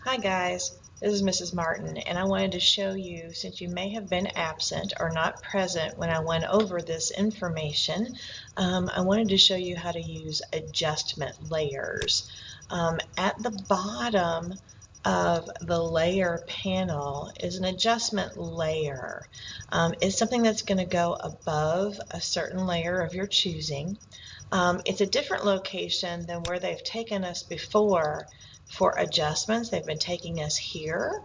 Hi guys, this is Mrs. Martin, and I wanted to show you, since you may have been absent or not present when I went over this information, I wanted to show you how to use adjustment layers. At the bottom of the layer panel is an adjustment layer. It's something that's going to go above a certain layer of your choosing. It's a different location than where they've taken us before for adjustments. They've been taking us here.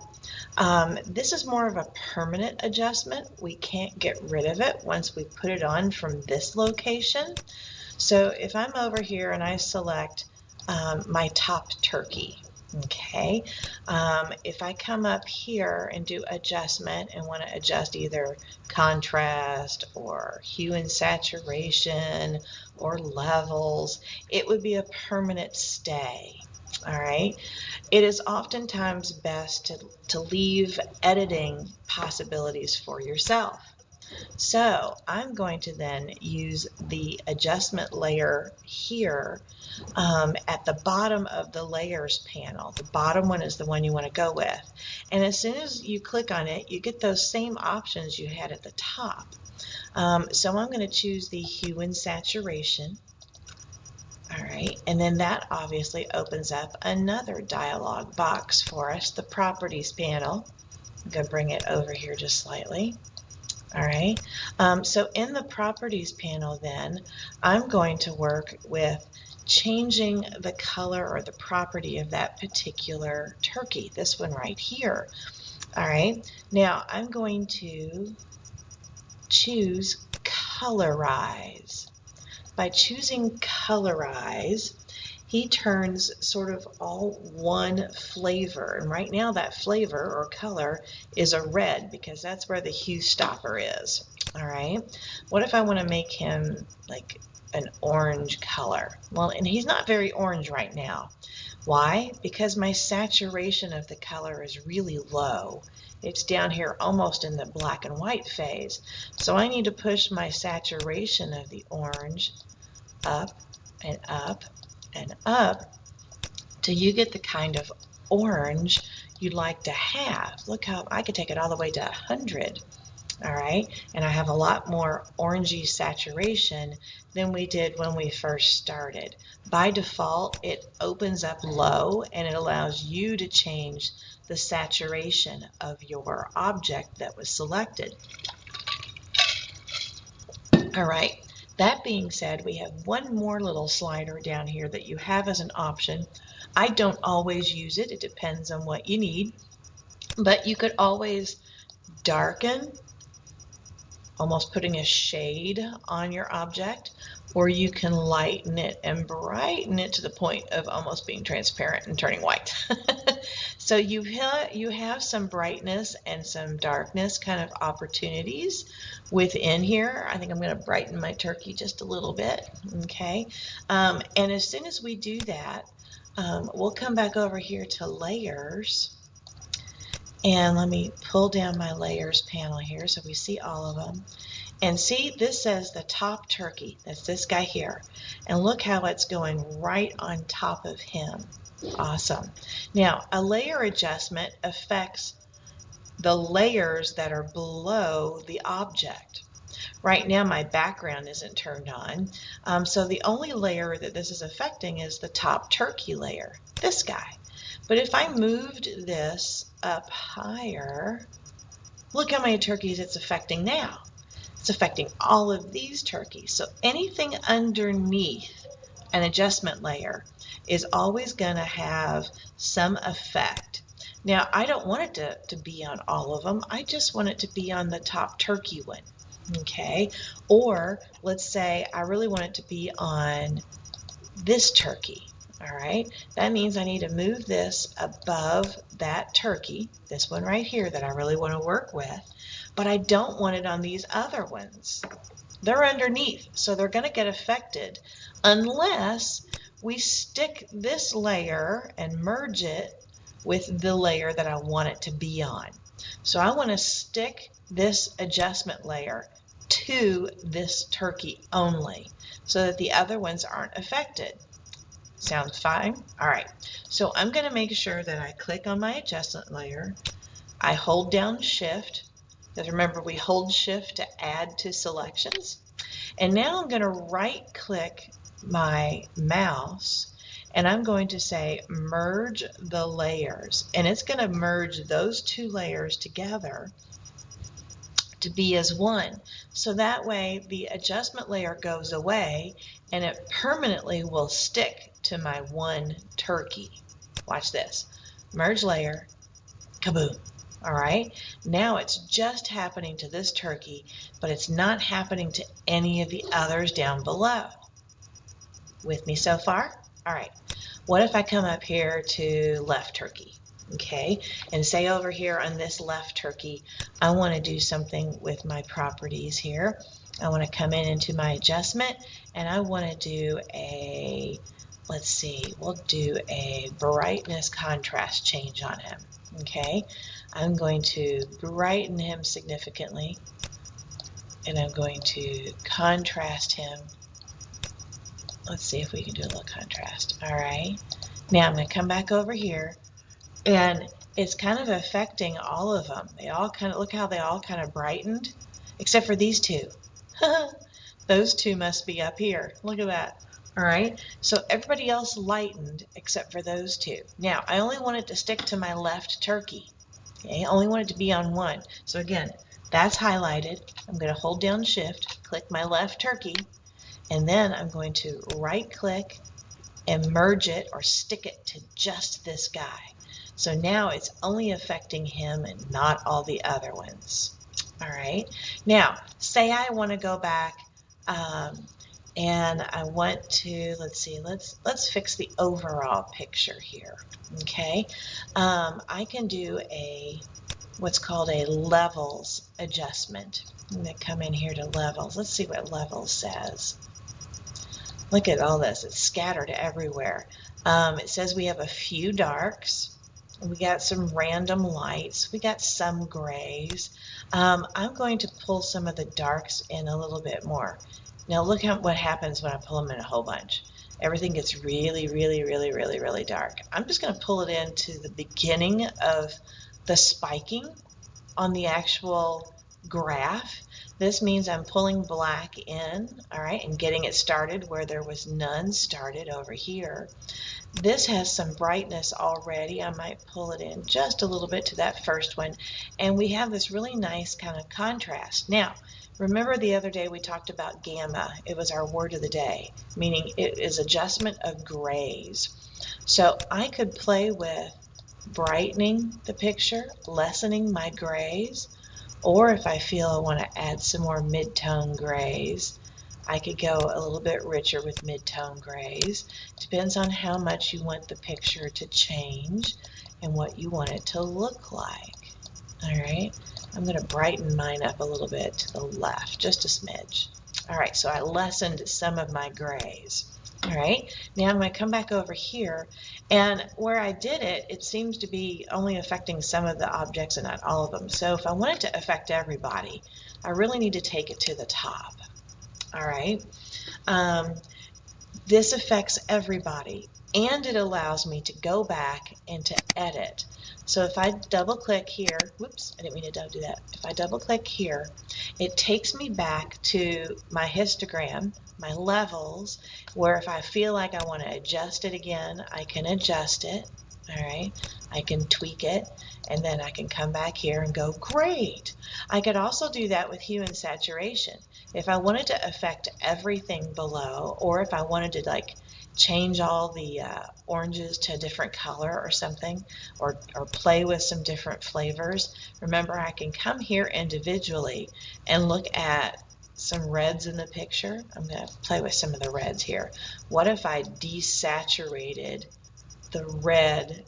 This is more of a permanent adjustment. We can't get rid of it once we put it on from this location. So if I'm over here and I select my top turkey, okay, if I come up here and do adjustment and want to adjust either contrast or hue and saturation or levels, it would be a permanent stay. All right. It is oftentimes best to leave editing possibilities for yourself. So I'm going to then use the adjustment layer here at the bottom of the layers panel. The bottom one is the one you want to go with. And as soon as you click on it, you get those same options you had at the top. So I'm going to choose the hue and saturation. All right, and then that obviously opens up another dialog box for us, the properties panel. I'm going to bring it over here just slightly. All right, so in the properties panel then, I'm going to work with changing the color or the property of that particular turkey, this one right here. All right, now I'm going to choose colorize. By choosing colorize, he turns sort of all one flavor. And right now that flavor or color is a red because that's where the hue stopper is. All right. What if I want to make him like an orange color? Well, and he's not very orange right now. Why? Because my saturation of the color is really low. It's down here almost in the black and white phase. So I need to push my saturation of the orange up and up and up till you get the kind of orange you'd like to have. Look how I could take it all the way to 100. All right, and I have a lot more orangey saturation than we did when we first started. By default, it opens up low and it allows you to change the saturation of your object that was selected. All right, that being said, we have one more little slider down here that you have as an option. I don't always use it. It depends on what you need, but you could always darken, almost putting a shade on your object, or you can lighten it and brighten it to the point of almost being transparent and turning white. So you have some brightness and some darkness kind of opportunities within here. I think I'm going to brighten my turkey just a little bit, okay? And as soon as we do that, we'll come back over here to layers. And let me pull down my layers panel here so we see all of them. And see, this says the top turkey. That's this guy here. And look how it's going right on top of him. Awesome. Now, a layer adjustment affects the layers that are below the object. Right now, my background isn't turned on. So the only layer that this is affecting is the top turkey layer, this guy. But if I moved this up higher, look how many turkeys it's affecting now. It's affecting all of these turkeys. So anything underneath an adjustment layer is always going to have some effect. Now, I don't want it to be on all of them. I just want it to be on the top turkey one. Okay, or let's say I really want it to be on this turkey. All right, that means I need to move this above that turkey, this one right here that I really want to work with, but I don't want it on these other ones. They're underneath, so they're going to get affected unless we stick this layer and merge it with the layer that I want it to be on. So I want to stick this adjustment layer to this turkey only so that the other ones aren't affected. Sounds fine? All right, so I'm going to make sure that I click on my adjustment layer. I hold down Shift, because remember we hold Shift to add to selections. And now I'm going to right click my mouse and I'm going to say merge the layers, and it's going to merge those two layers together to be as one. So that way the adjustment layer goes away and it permanently will stick to my one turkey. Watch this. Merge layer, kaboom. All right, now it's just happening to this turkey, but it's not happening to any of the others down below. With me so far? All right, what if I come up here to left turkey? Okay, and say over here on this left turkey, I want to do something with my properties here. I want to come into my adjustment and I want to do a, let's see, we'll do a brightness contrast change on him. Okay, I'm going to brighten him significantly and I'm going to contrast him. Let's see if we can do a little contrast. All right, now I'm going to come back over here and it's kind of affecting all of them. They all kind of, look how they all kind of brightened, except for these two. Those two must be up here. Look at that. All right, so everybody else lightened except for those two. Now, I only want it to stick to my left turkey. Okay, I only want it to be on one. So again, that's highlighted. I'm going to hold down Shift, click my left turkey, and then I'm going to right click and merge it or stick it to just this guy. So now it's only affecting him and not all the other ones. All right, now say I want to go back and I want to, let's see, let's fix the overall picture here. Okay, I can do a what's called a levels adjustment. I'm going to come in here to levels. Let's see what levels says. Look at all this, it's scattered everywhere. It says we have a few darks, we got some random lights, we got some grays. I'm going to pull some of the darks in a little bit more. Now look at what happens when I pull them in a whole bunch. Everything gets really, really, really, really, really dark. I'm just going to pull it into the beginning of the spiking on the actual graph. This means I'm pulling black in, all right, and getting it started where there was none started over here. This has some brightness already. I might pull it in just a little bit to that first one, and we have this really nice kind of contrast. Now, remember the other day we talked about gamma. It was our word of the day, meaning it is adjustment of grays. So I could play with brightening the picture, lessening my grays, or if I feel I want to add some more mid-tone grays, I could go a little bit richer with mid-tone grays. Depends on how much you want the picture to change and what you want it to look like. All right, I'm going to brighten mine up a little bit to the left, just a smidge. All right, so I lessened some of my grays. All right, now I'm going to come back over here, and where I did it, it seems to be only affecting some of the objects and not all of them. So if I want it to affect everybody, I really need to take it to the top. All right, this affects everybody, and it allows me to go back and to edit. So if I double click here, whoops, I didn't mean to do that. If I double click here, it takes me back to my histogram, my levels, where if I feel like I want to adjust it again, I can adjust it. All right, I can tweak it, and then I can come back here and go, great. I could also do that with hue and saturation. If I wanted to affect everything below, or if I wanted to like change all the oranges to a different color or something, or play with some different flavors, remember I can come here individually and look at some reds in the picture. I'm going to play with some of the reds here. What if I desaturated the red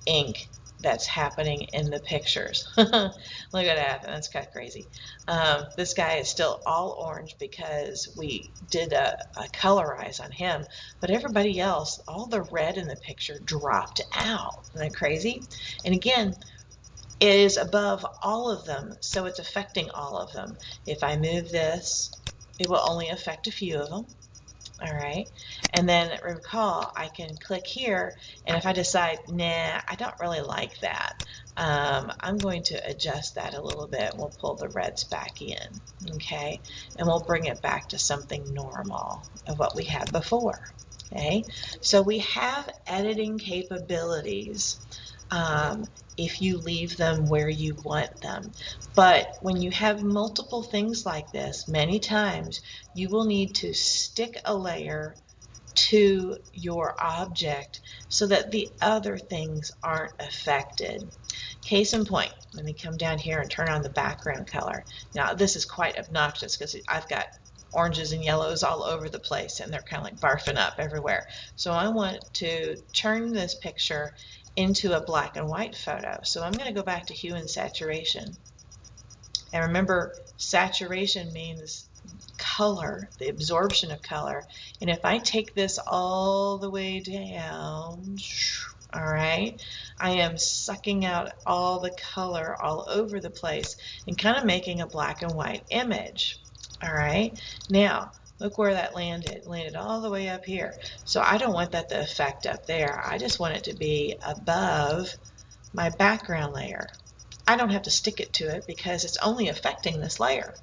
ink that's happening in the pictures? Look at that, that's kind of crazy. This guy is still all orange because we did a colorize on him, but everybody else, all the red in the picture dropped out. Isn't that crazy? And again, it is above all of them, so it's affecting all of them. If I move this, it will only affect a few of them. All right, and then recall I can click here, and if I decide, nah, I don't really like that, I'm going to adjust that a little bit. We'll pull the reds back in, okay, and we'll bring it back to something normal of what we had before. Okay, so we have editing capabilities if you leave them where you want them. But when you have multiple things like this, many times you will need to stick a layer to your object so that the other things aren't affected. Case in point, let me come down here and turn on the background color. Now this is quite obnoxious because I've got oranges and yellows all over the place and they're kind of like barfing up everywhere. So I want to turn this picture into a black and white photo. So I'm going to go back to hue and saturation. And remember, saturation means color, the absorption of color. And if I take this all the way down, all right, I am sucking out all the color all over the place and kind of making a black and white image. All right, now look where that landed. It landed all the way up here. So I don't want that to affect up there. I just want it to be above my background layer. I don't have to stick it to it because it's only affecting this layer.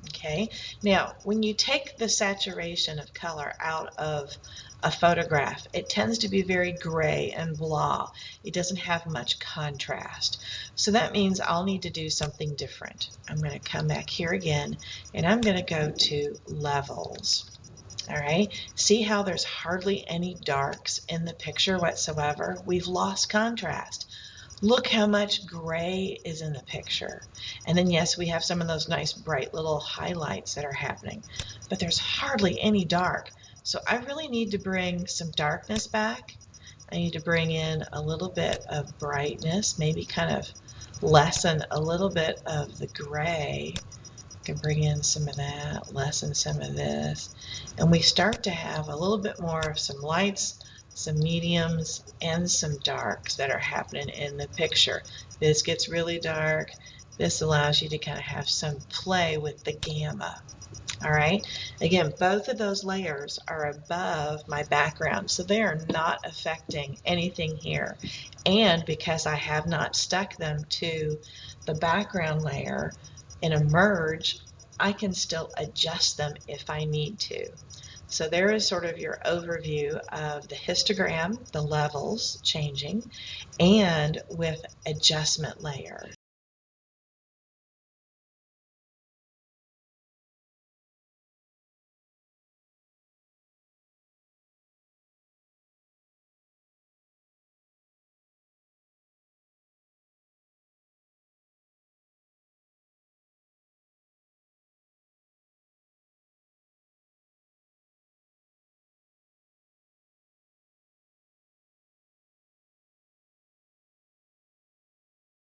Okay, now when you take the saturation of color out of a photograph, it tends to be very gray and blah. It doesn't have much contrast. So that means I'll need to do something different. I'm going to come back here again and I'm going to go to levels. All right, see how there's hardly any darks in the picture whatsoever? We've lost contrast. Look how much gray is in the picture. And then yes, we have some of those nice bright little highlights that are happening, but there's hardly any dark. So I really need to bring some darkness back. I need to bring in a little bit of brightness, maybe kind of lessen a little bit of the gray. I can bring in some of that, lessen some of this. And we start to have a little bit more of some lights, some mediums, and some darks that are happening in the picture. This gets really dark. This allows you to kind of have some play with the gamma. All right, again, both of those layers are above my background, so they are not affecting anything here. And because I have not stuck them to the background layer in a merge, I can still adjust them if I need to. So there is sort of your overview of the histogram, the levels changing, and with adjustment layers.